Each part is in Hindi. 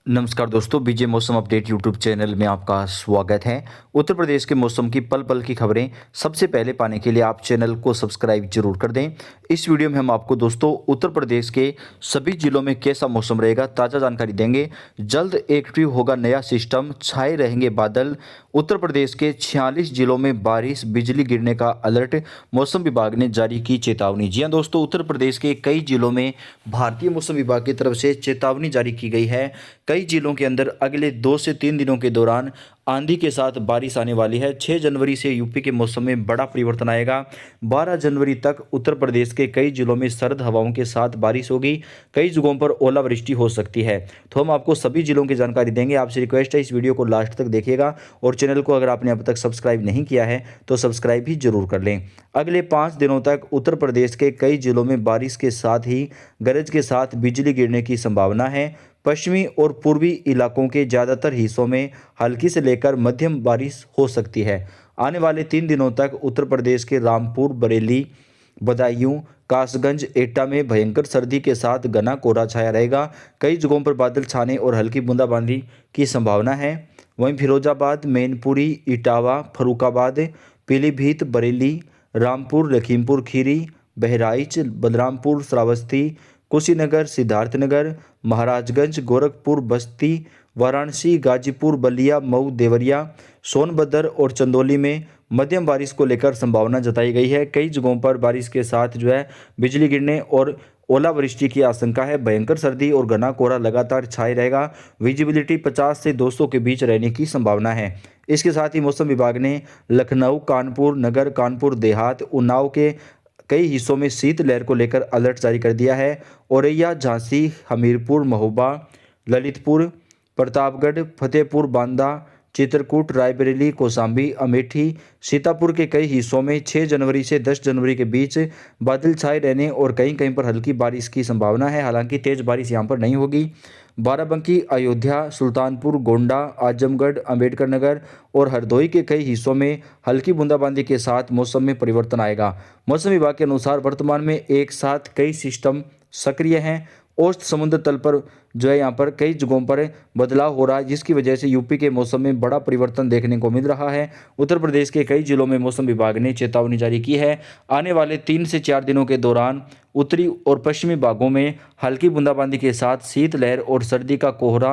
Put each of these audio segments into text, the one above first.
नमस्कार दोस्तों, बीजे मौसम अपडेट यूट्यूब चैनल में आपका स्वागत है। उत्तर प्रदेश के मौसम की पल पल की खबरें सबसे पहले पाने के लिए आप चैनल को सब्सक्राइब जरूर कर दें। इस वीडियो में हम आपको दोस्तों उत्तर प्रदेश के सभी जिलों में कैसा मौसम रहेगा ताज़ा जानकारी देंगे। जल्द एक्टिव होगा नया सिस्टम, छाए रहेंगे बादल। उत्तर प्रदेश के 46 जिलों में बारिश, बिजली गिरने का अलर्ट, मौसम विभाग ने जारी की चेतावनी। जी हाँ दोस्तों, उत्तर प्रदेश के कई जिलों में भारतीय मौसम विभाग की तरफ से चेतावनी जारी की गई है। कई जिलों के अंदर अगले 2 से 3 दिनों के दौरान आंधी के साथ बारिश आने वाली है। 6 जनवरी से यूपी के मौसम में बड़ा परिवर्तन आएगा। 12 जनवरी तक उत्तर प्रदेश के कई जिलों में सर्द हवाओं के साथ बारिश होगी। कई जगहों पर ओलावृष्टि हो सकती है। तो हम आपको सभी जिलों की जानकारी देंगे। आपसे रिक्वेस्ट है इस वीडियो को लास्ट तक देखिएगा और चैनल को अगर आपने अब तक सब्सक्राइब नहीं किया है तो सब्सक्राइब भी जरूर कर लें। अगले 5 दिनों तक उत्तर प्रदेश के कई जिलों में बारिश के साथ ही गरज के साथ बिजली गिरने की संभावना है। पश्चिमी और पूर्वी इलाकों के ज़्यादातर हिस्सों में हल्की से लेकर मध्यम बारिश हो सकती है। आने वाले 3 दिनों तक उत्तर प्रदेश के रामपुर, बरेली, बदायूं, कासगंज, एटा में भयंकर सर्दी के साथ घना कोहरा छाया रहेगा। कई जगहों पर बादल छाने और हल्की बूंदाबांदी की संभावना है। वहीं फिरोजाबाद, मैनपुरी, इटावा, फर्रुखाबाद, पीलीभीत, बरेली, रामपुर, लखीमपुर खीरी, बहराइच, बलरामपुर, श्रावस्ती, कुशीनगर, सिद्धार्थनगर, महाराजगंज, गोरखपुर, बस्ती, वाराणसी, गाजीपुर, बलिया, मऊ, देवरिया, सोनभद्र और चंदौली में मध्यम बारिश को लेकर संभावना जताई गई है। कई जगहों पर बारिश के साथ बिजली गिरने और ओलावृष्टि की आशंका है। भयंकर सर्दी और घना कोहरा लगातार छाए रहेगा। विजिबिलिटी 50 से 200 के बीच रहने की संभावना है। इसके साथ ही मौसम विभाग ने लखनऊ, कानपुर नगर, कानपुर देहात, उन्नाव के कई हिस्सों में शीतलहर को लेकर अलर्ट जारी कर दिया है। औरैया, झांसी, हमीरपुर, महोबा, ललितपुर, प्रतापगढ़, फतेहपुर, बांदा, चित्रकूट, रायबरेली, कौशाम्बी, अमेठी, सीतापुर के कई हिस्सों में 6 जनवरी से 10 जनवरी के बीच बादल छाए रहने और कहीं कहीं पर हल्की बारिश की संभावना है। हालांकि तेज बारिश यहां पर नहीं होगी। बाराबंकी, अयोध्या, सुल्तानपुर, गोंडा, आजमगढ़, अंबेडकर नगर और हरदोई के कई हिस्सों में हल्की बूंदाबांदी के साथ मौसम में परिवर्तन आएगा। मौसम विभाग के अनुसार वर्तमान में एक साथ कई सिस्टम सक्रिय हैं। औसत समुद्र तल पर यहाँ पर कई जगहों पर बदलाव हो रहा है, जिसकी वजह से यूपी के मौसम में बड़ा परिवर्तन देखने को मिल रहा है। उत्तर प्रदेश के कई जिलों में मौसम विभाग ने चेतावनी जारी की है। आने वाले 3 से 4 दिनों के दौरान उत्तरी और पश्चिमी भागों में हल्की बूंदाबांदी के साथ शीतलहर और सर्दी का कोहरा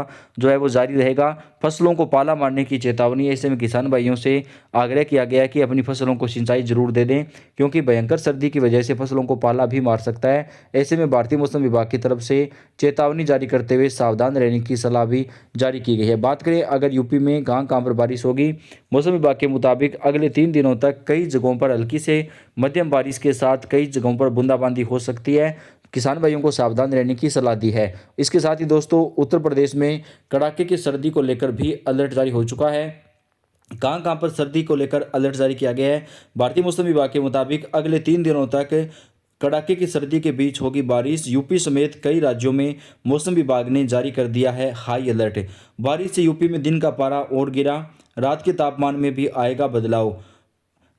वो जारी रहेगा। फसलों को पाला मारने की चेतावनी है। ऐसे में किसान भाइयों से आग्रह किया गया है कि अपनी फसलों को सिंचाई जरूर दे दें, क्योंकि भयंकर सर्दी की वजह से फसलों को पाला भी मार सकता है। ऐसे में भारतीय मौसम विभाग की तरफ से चेतावनी जारी करते हुए सावधान रहने की सलाह भी जारी की गई है। बात करें अगर यूपी में कहां पर बारिश होगी, मौसम विभाग के मुताबिक अगले 3 दिनों तक कई जगहों पर हल्की से मध्यम बारिश के साथ कई जगहों पर बूंदाबांदी हो सकती है। किसान भाइयों को सावधान रहने की सलाह दी है। इसके साथ ही दोस्तों उत्तर प्रदेश में कड़ाके की सर्दी को लेकर भी अलर्ट जारी हो चुका है। कहां पर सर्दी को लेकर अलर्ट जारी किया गया है। भारतीय मौसम विभाग के मुताबिक अगले 3 दिनों तक कड़ाके की सर्दी के बीच होगी बारिश। यूपी समेत कई राज्यों में मौसम विभाग ने जारी कर दिया है हाई अलर्ट। बारिश से यूपी में दिन का पारा और गिरा, रात के तापमान में भी आएगा बदलाव।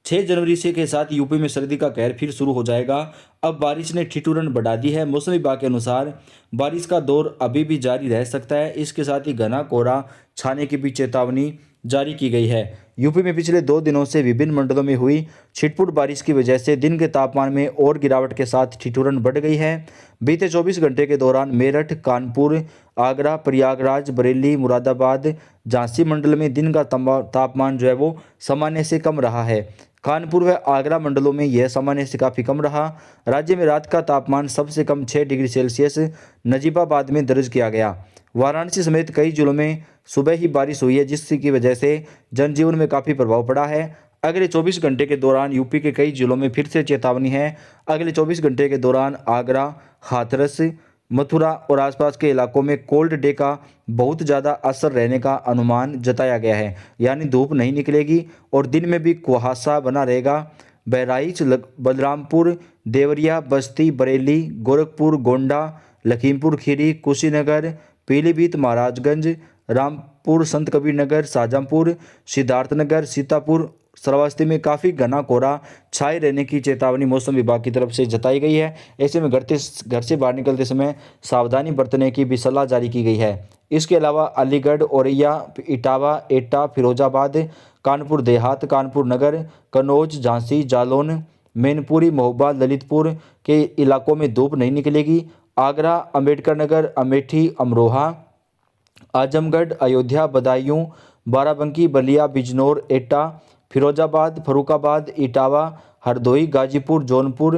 6 जनवरी से के साथ यूपी में सर्दी का कहर फिर शुरू हो जाएगा। अब बारिश ने ठिठुरन बढ़ा दी है। मौसम विभाग के अनुसार बारिश का दौर अभी भी जारी रह सकता है। इसके साथ ही घना कोहरा छाने की भी चेतावनी जारी की गई है। यूपी में पिछले 2 दिनों से विभिन्न मंडलों में हुई छिटपुट बारिश की वजह से दिन के तापमान में और गिरावट के साथ ठिठुरन बढ़ गई है। बीते 24 घंटे के दौरान मेरठ, कानपुर, आगरा, प्रयागराज, बरेली, मुरादाबाद, झांसी मंडल में दिन का तापमान वो सामान्य से कम रहा है। कानपुर व आगरा मंडलों में यह सामान्य से काफ़ी कम रहा। राज्य में रात का तापमान सबसे कम 6 डिग्री सेल्सियस नजीबाबाद में दर्ज किया गया। वाराणसी समेत कई जिलों में सुबह ही बारिश हुई है, जिसकी वजह से जनजीवन में काफ़ी प्रभाव पड़ा है। अगले 24 घंटे के दौरान यूपी के कई जिलों में फिर से चेतावनी है। अगले 24 घंटे के दौरान आगरा, हाथरस, मथुरा और आसपास के इलाकों में कोल्ड डे का बहुत ज़्यादा असर रहने का अनुमान जताया गया है। यानी धूप नहीं निकलेगी और दिन में भी कुहासा बना रहेगा। बहराइच, बलरामपुर, देवरिया, बस्ती, बरेली, गोरखपुर, गोंडा, लखीमपुर खीरी, कुशीनगर, पीलीभीत, महाराजगंज, रामपुर, संत कबीर नगर, शाहजहाँपुर, सिद्धार्थनगर, सीतापुर, श्रावस्ती में काफ़ी घना कोहरा छाए रहने की चेतावनी मौसम विभाग की तरफ से जताई गई है। ऐसे में घर से बाहर निकलते समय सावधानी बरतने की भी सलाह जारी की गई है। इसके अलावा अलीगढ़, औरैया, इटावा, एटा, फिरोजाबाद, कानपुर देहात, कानपुर नगर, कन्नौज, झांसी, जालौन, मैनपुरी, महोबा, ललितपुर के इलाकों में धूप नहीं निकलेगी। आगरा, अंबेडकर नगर, अमेठी, अमरोहा, आजमगढ़, अयोध्या, बदायूं, बाराबंकी, बलिया, बिजनौर, एटा, फिरोजाबाद, फरुखाबाद, इटावा, हरदोई, गाजीपुर, जौनपुर,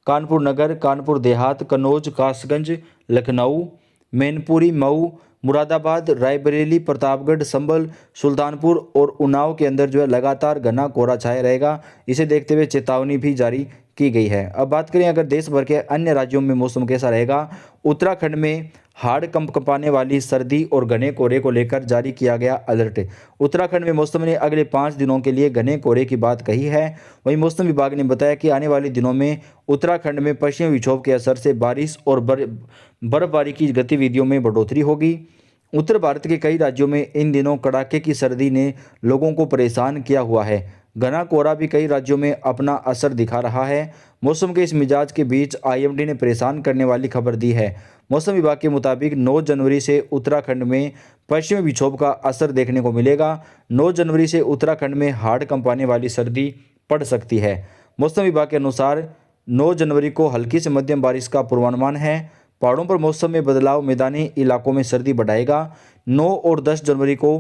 कानपुर नगर, कानपुर देहात, कन्नौज, कासगंज, लखनऊ, मैनपुरी, मऊ, मुरादाबाद, रायबरेली, प्रतापगढ़, संभल, सुल्तानपुर और उन्नाव के अंदर जो है लगातार घना कोहरा छाया रहेगा। इसे देखते हुए चेतावनी भी जारी की गई है। अब बात करें अगर देश भर के अन्य राज्यों में मौसम कैसा रहेगा। उत्तराखंड में हाड़ कंपाने वाली सर्दी और घने कोहरे को लेकर जारी किया गया अलर्ट। उत्तराखंड में मौसम ने अगले 5 दिनों के लिए घने कोहरे की बात कही है। वहीं मौसम विभाग ने बताया कि आने वाले दिनों में उत्तराखंड में पश्चिमी विक्षोभ के असर से बारिश और बर्फबारी की गतिविधियों में बढ़ोतरी होगी। उत्तर भारत के कई राज्यों में इन दिनों कड़ाके की सर्दी ने लोगों को परेशान किया हुआ है। घना कोहरा भी कई राज्यों में अपना असर दिखा रहा है। मौसम के इस मिजाज के बीच आईएमडी ने परेशान करने वाली खबर दी है। मौसम विभाग के मुताबिक 9 जनवरी से उत्तराखंड में पश्चिमी विक्षोभ का असर देखने को मिलेगा। 9 जनवरी से उत्तराखंड में हाड़ कंपाने वाली सर्दी पड़ सकती है। मौसम विभाग के अनुसार 9 जनवरी को हल्की से मध्यम बारिश का पूर्वानुमान है। पहाड़ों पर मौसम में बदलाव मैदानी इलाकों में सर्दी बढ़ाएगा। 9 और 10 जनवरी को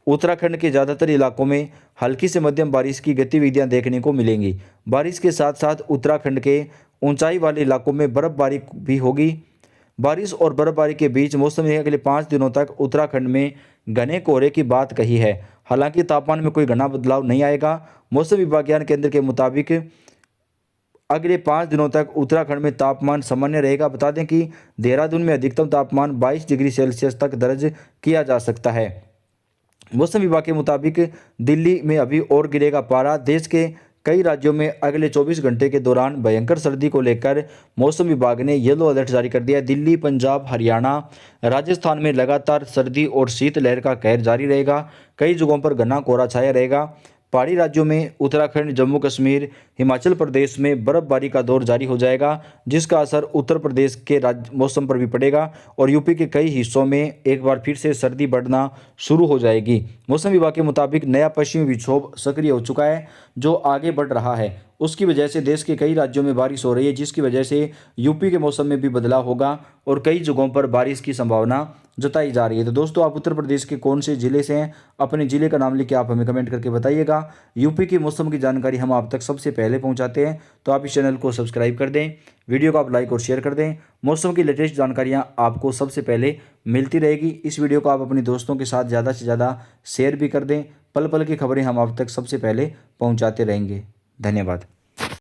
उत्तराखंड के ज़्यादातर इलाकों में हल्की से मध्यम बारिश की गतिविधियां देखने को मिलेंगी। बारिश के साथ साथ उत्तराखंड के ऊंचाई वाले इलाकों में बर्फबारी भी होगी। बारिश और बर्फबारी के बीच मौसम ने अगले 5 दिनों तक उत्तराखंड में घने कोहरे की बात कही है। हालांकि तापमान में कोई घना बदलाव नहीं आएगा। मौसम विज्ञान केंद्र के मुताबिक अगले 5 दिनों तक उत्तराखंड में तापमान सामान्य रहेगा। बता दें कि देहरादून में अधिकतम तापमान 22 डिग्री सेल्सियस तक दर्ज किया जा सकता है। मौसम विभाग के मुताबिक दिल्ली में अभी और गिरेगा पारा। देश के कई राज्यों में अगले 24 घंटे के दौरान भयंकर सर्दी को लेकर मौसम विभाग ने येलो अलर्ट जारी कर दिया है। दिल्ली, पंजाब, हरियाणा, राजस्थान में लगातार सर्दी और शीतलहर का कहर जारी रहेगा। कई जगहों पर घना कोहरा छाया रहेगा। पहाड़ी राज्यों में उत्तराखंड, जम्मू कश्मीर, हिमाचल प्रदेश में बर्फबारी का दौर जारी हो जाएगा, जिसका असर उत्तर प्रदेश के मौसम पर भी पड़ेगा और यूपी के कई हिस्सों में एक बार फिर से सर्दी बढ़ना शुरू हो जाएगी। मौसम विभाग के मुताबिक नया पश्चिमी विक्षोभ सक्रिय हो चुका है जो आगे बढ़ रहा है। उसकी वजह से देश के कई राज्यों में बारिश हो रही है, जिसकी वजह से यूपी के मौसम में भी बदलाव होगा और कई जगहों पर बारिश की संभावना जताई जा रही है। तो दोस्तों, आप उत्तर प्रदेश के कौन से ज़िले से हैं, अपने ज़िले का नाम लिखकर आप हमें कमेंट करके बताइएगा। यूपी की मौसम की जानकारी हम आप तक सबसे पहले पहुंचाते हैं, तो आप इस चैनल को सब्सक्राइब कर दें, वीडियो को आप लाइक और शेयर कर दें। मौसम की लेटेस्ट जानकारियां आपको सबसे पहले मिलती रहेगी। इस वीडियो को आप अपने दोस्तों के साथ ज़्यादा से ज़्यादा शेयर भी कर दें। पल पल की खबरें हम आप तक सबसे पहले पहुँचाते रहेंगे। धन्यवाद।